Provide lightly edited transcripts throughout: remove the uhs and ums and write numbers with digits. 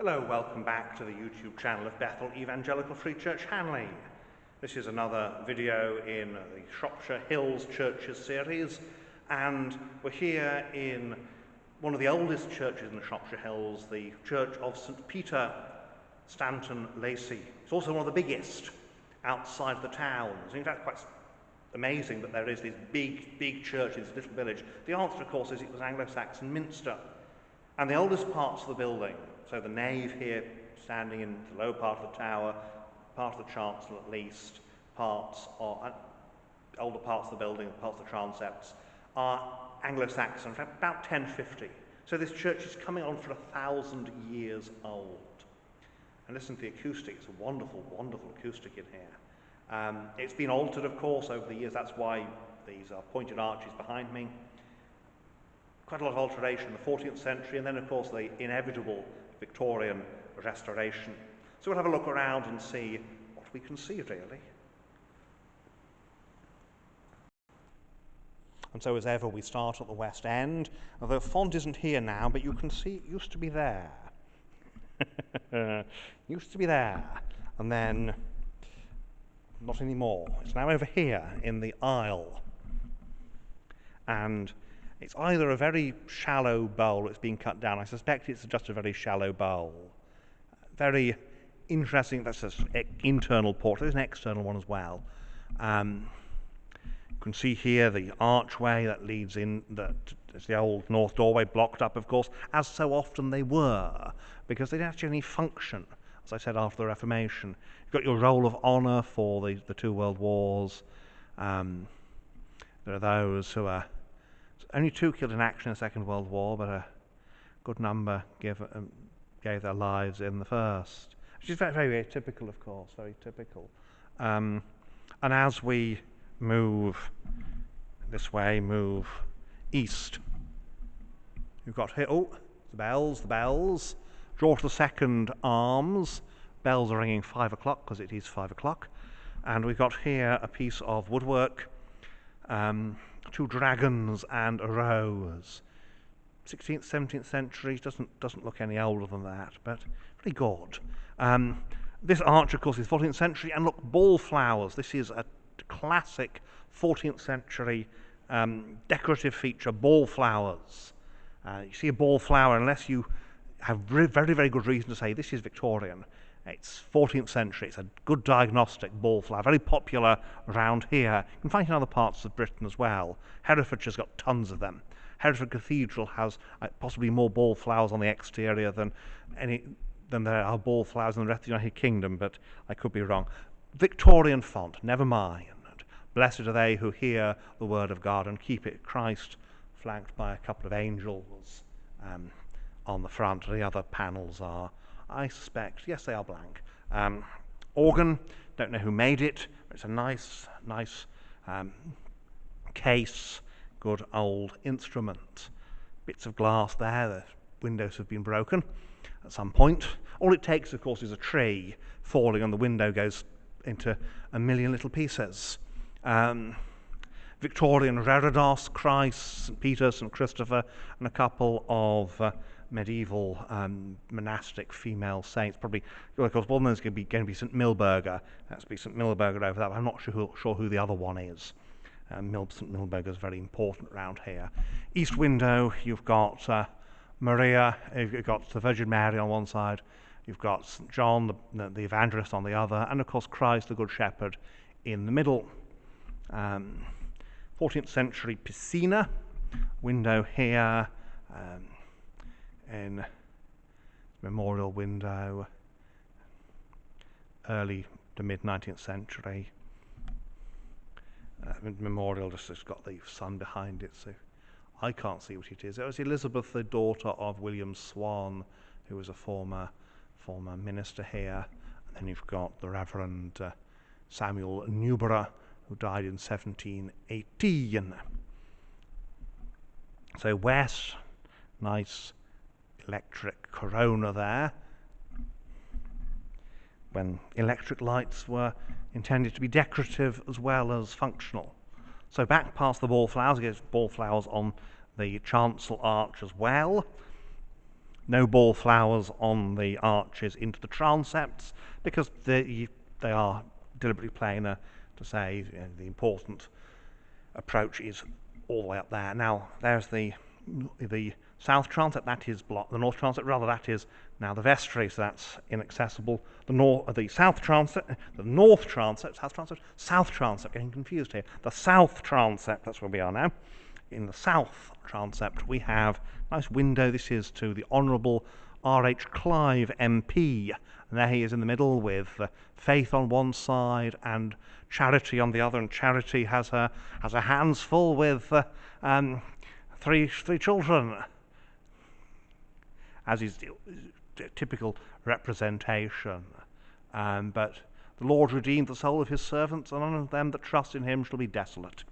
Hello, welcome back to the YouTube channel of Bethel Evangelical Free Church Hanley. This is another video in the Shropshire Hills Churches series, and we're here in one of the oldest churches in the Shropshire Hills, the Church of St. Peter, Stanton Lacy. It's also one of the biggest outside the towns. In fact, quite amazing that there is this big church in this little village. The answer, of course, is it was Anglo-Saxon minster. And the oldest parts of the building, so the nave here standing in the low part of the tower, part of the chancel at least, parts or older parts of the building, parts of the transepts, are Anglo-Saxon, about 1050. So this church is coming on for 1,000 years old. And listen to the acoustic, it's a wonderful, wonderful acoustic in here. It's been altered, of course, over the years. That's why these are pointed arches behind me. Quite a lot of alteration in the 14th century, and then, of course, the inevitable Victorian restoration. So we'll have a look around and see what we can see, really. And so, as ever, we start at the west end. Although the font isn't here now, but you can see it used to be there. Used to be there, and then not anymore. It's now over here in the aisle. And it's either a very shallow bowl that's been cut down. I suspect it's just a very shallow bowl. Very interesting. That's an internal portal. There's an external one as well. You can see here the archway that leads in. That is the old north doorway, blocked up, of course, as so often they were, because they didn't actually have any function. As I said, after the Reformation, you've got your roll of honour for the two world wars. There are those who are only 2 killed in action in the Second World War, but a good number gave their lives in the First, which is very, very typical, of course, very typical. And as we move this way, move east, you've got here, the bells. George II arms. Bells are ringing 5 o'clock because it is 5 o'clock. And we've got here a piece of woodwork, 2 dragons and a rose. 16th, 17th century, doesn't look any older than that, but very good. This arch, of course, is 14th century, and look, ball flowers. This is a classic 14th century decorative feature, ball flowers. You see a ball flower, unless you have very, very good reason to say this is Victorian. It's 14th century. It's a good diagnostic ball flower, very popular around here. You can find it in other parts of Britain as well. Herefordshire's got tons of them. Hereford Cathedral has possibly more ball flowers on the exterior than there are ball flowers in the rest of the United Kingdom, but I could be wrong. Victorian font, never mind. Blessed are they who hear the word of God and keep it. Christ flanked by a couple of angels on the front. The other panels are, I suspect, yes, they are blank. Organ, don't know who made it. It's a nice case, good old instrument. Bits of glass there, the windows have been broken at some point. All it takes, of course, is a tree falling and the window goes into a million little pieces. Victorian reredos, Christ, St. Peter, St. Christopher, and a couple of medieval monastic female saints. Probably, of course, one of them is going to be St. Milberger. That's be St. Milberger over that. I'm not sure who the other one is. St. Milberger is very important around here. East window, you've got Maria. You've got the Virgin Mary on one side. You've got St. John, the evangelist, on the other, and of course Christ, the Good Shepherd, in the middle. 14th century piscina. Window here. In memorial window, early to mid 19th century. Memorial just has got the sun behind it, so I can't see what it is. It was Elizabeth, the daughter of William Swan, who was a former minister here. And then you've got the Reverend Samuel Newborough, who died in 1718. So west, nice electric corona there, when electric lights were intended to be decorative as well as functional. So back past the ball flowers, against ball flowers on the chancel arch as well. No ball flowers on the arches into the transepts, because they are deliberately plainer to say the important approach is all the way up there. Now there's the south transept, that is blocked. The north transept, rather, that is now the vestry, so that's inaccessible. The south transept, the north transept, south transept, getting confused here. The south transept, that's where we are now. In the south transept, we have a nice window. This is to the Honourable R.H. Clive MP, and there he is in the middle with Faith on one side and Charity on the other, and Charity has her hands full with three children, as is typical representation. But the Lord redeemed the soul of his servants, and none of them that trust in him shall be desolate.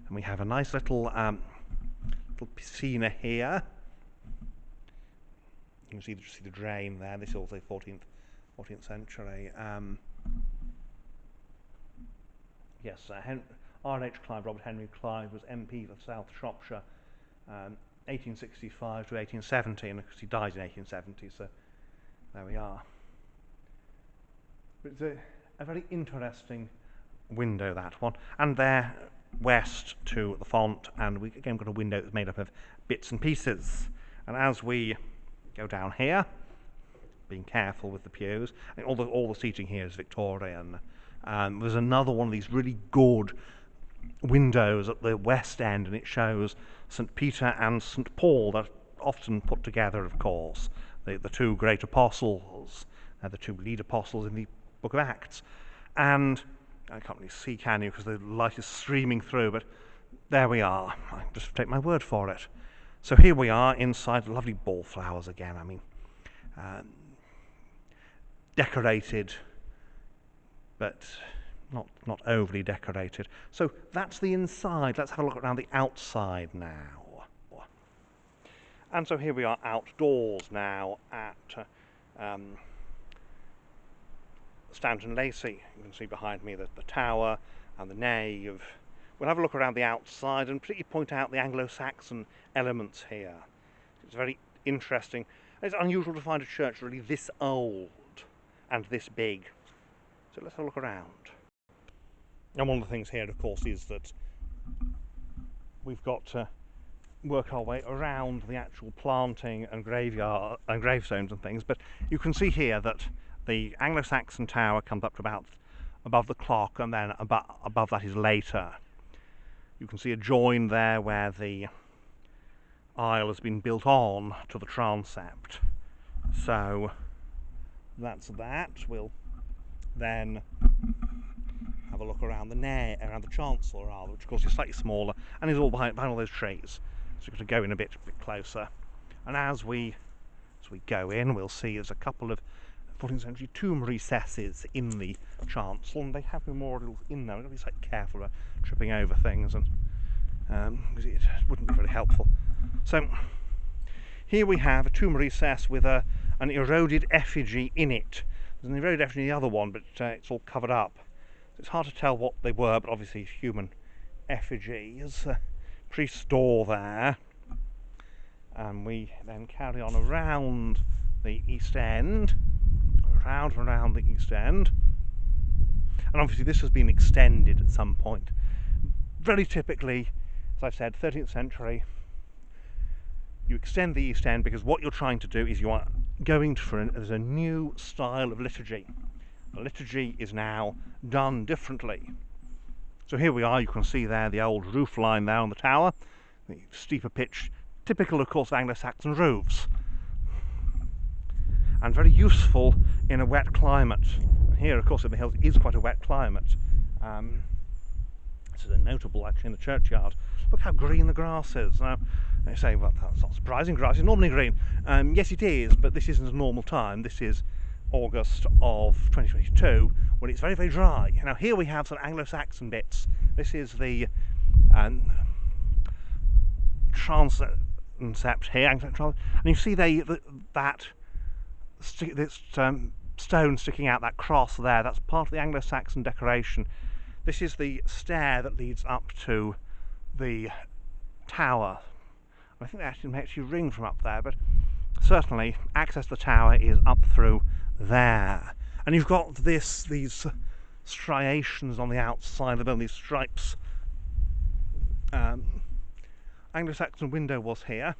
And we have a nice little piscina here. You can see the drain there. This is also 14th century. Yes, R.H. Clive, Robert Henry Clive, was MP for South Shropshire, 1865 to 1870, and of course he died in 1870, so there we are. But it's a very interesting window, that one. And there, west to the font, and we again got a window that's made up of bits and pieces. And as we go down here, being careful with the pews, and all the seating here is Victorian. There's another one of these really good windows at the west end, and it shows St. Peter and St. Paul. They're often put together, of course, the two great apostles, the two lead apostles in the book of Acts. And I can't really see, can you, because the light is streaming through, but there we are. I just take my word for it. So here we are inside, lovely ball flowers again. I mean, decorated, but not overly decorated. So that's the inside. Let's have a look around the outside now. And so here we are outdoors now at Stanton Lacy. You can see behind me the tower and the nave. We'll have a look around the outside and particularly point out the Anglo-Saxon elements here. It's very interesting. It's unusual to find a church really this old and this big. So let's have a look around. And one of the things here, of course, is that we've got to work our way around the actual planting and graveyard and gravestones and things. But you can see here that the Anglo-Saxon tower comes up to about above the clock, and then above that is later. You can see a join there where the aisle has been built on to the transept. So that's that. We'll then have a look around around the chancel, rather, which of course is slightly smaller and is all behind all those trees. So we've got to go in a bit closer. And as we go in, we'll see there's a couple of 14th century tomb recesses in the chancel, and they have memorials in there. We've got to be slightly careful about tripping over things, and because it wouldn't be very helpful. So here we have a tomb recess with an eroded effigy in it. There's an eroded effigy in the other one, but it's all covered up. It's hard to tell what they were, but obviously human effigies. Priest's door there. And we then carry on around the east end. Around the east end. And obviously this has been extended at some point. Very typically, as I've said, 13th century, you extend the east end because what you're trying to do is you are going for there's a new style of liturgy. The liturgy is now done differently. So here we are, you can see there the old roof line there on the tower, the steeper pitch, typical of course of Anglo-Saxon roofs, and very useful in a wet climate. And here of course in the hills is quite a wet climate. This is a notable actually in the churchyard. Look how green the grass is. Now they say, well, that's not surprising, grass is normally green. Yes it is, but this isn't a normal time. This is August of 2022 when it's very, very dry. Now here we have some Anglo-Saxon bits. This is the transept here, and you see that stone sticking out, that cross there, that's part of the Anglo-Saxon decoration. This is the stair that leads up to the tower. I think they actually ring from up there, but certainly access to the tower is up through there. And you've got these striations on the outside of the building, these stripes. Anglo-Saxon window was here.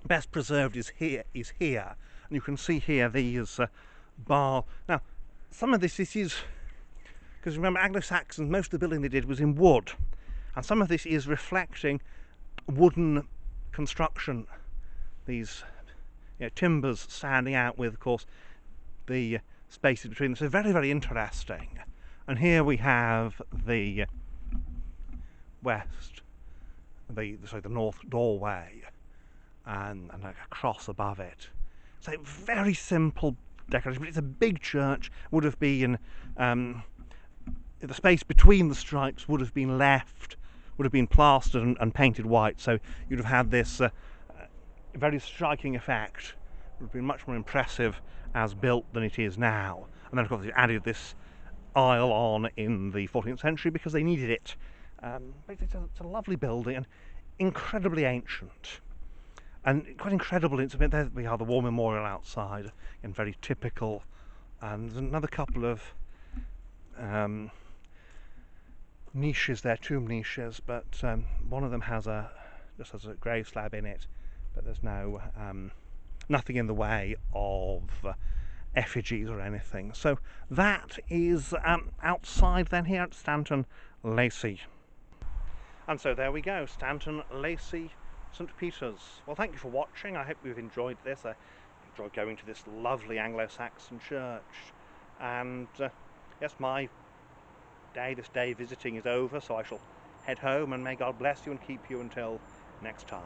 Best preserved is here, and you can see here these bar. Now, some of this is because remember Anglo-Saxons, most of the building they did was in wood, and some of this is reflecting wooden construction. These timbers standing out with, of course, the spaces between them. So very, very interesting. And here we have the the north doorway, and a cross above it. So very simple decoration, but it's a big church. Would have been the space between the stripes would have been plastered and painted white. So you'd have had this very striking effect. It would have been much more impressive as built than it is now. And then of course they added this aisle on in the 14th century because they needed it. But it's a lovely building and incredibly ancient. And quite incredible, there we have the war memorial outside, and very typical. And there's another couple of niches there, tomb niches, but one of them just has a grave slab in it, but there's nothing in the way of effigies or anything. So that is outside then here at Stanton Lacy. And so there we go, Stanton Lacy, St. Peter's. Well, thank you for watching. I hope you've enjoyed this. I enjoyed going to this lovely Anglo-Saxon church. And yes, this day visiting is over, so I shall head home, and may God bless you and keep you until next time.